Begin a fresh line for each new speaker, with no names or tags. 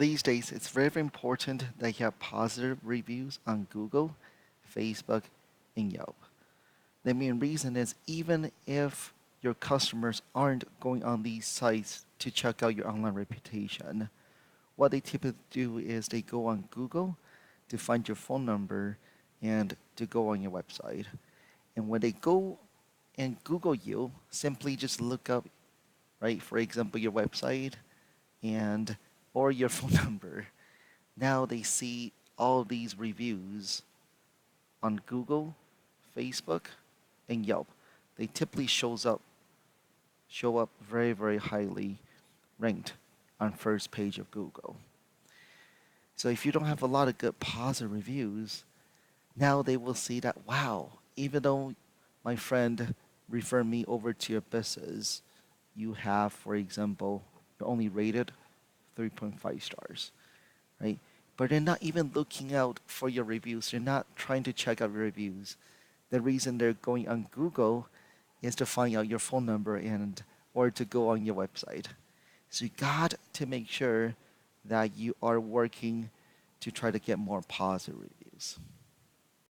These days, it's very, very important that you have positive reviews on Google, Facebook, and Yelp. The main reason is even if your customers aren't going on these sites to check out your online reputation, what they typically do is they go on Google to find your phone number and to go on your website. And when they go and Google you, simply just look up, right, for example, your website and or your phone number. Now they see all these reviews on Google, Facebook, and Yelp. They typically show up very, very highly ranked on first page of Google. So if you don't have a lot of good positive reviews, now they will see that, wow, even though my friend referred me over to your business, you have, for example, you're only rated 3.5 stars, right? But they're not even looking out for your reviews. They're not trying to check out your reviews. The reason they're going on Google is to find out your phone number and or to go on your website. So you got to make sure that you are working to try to get more positive reviews.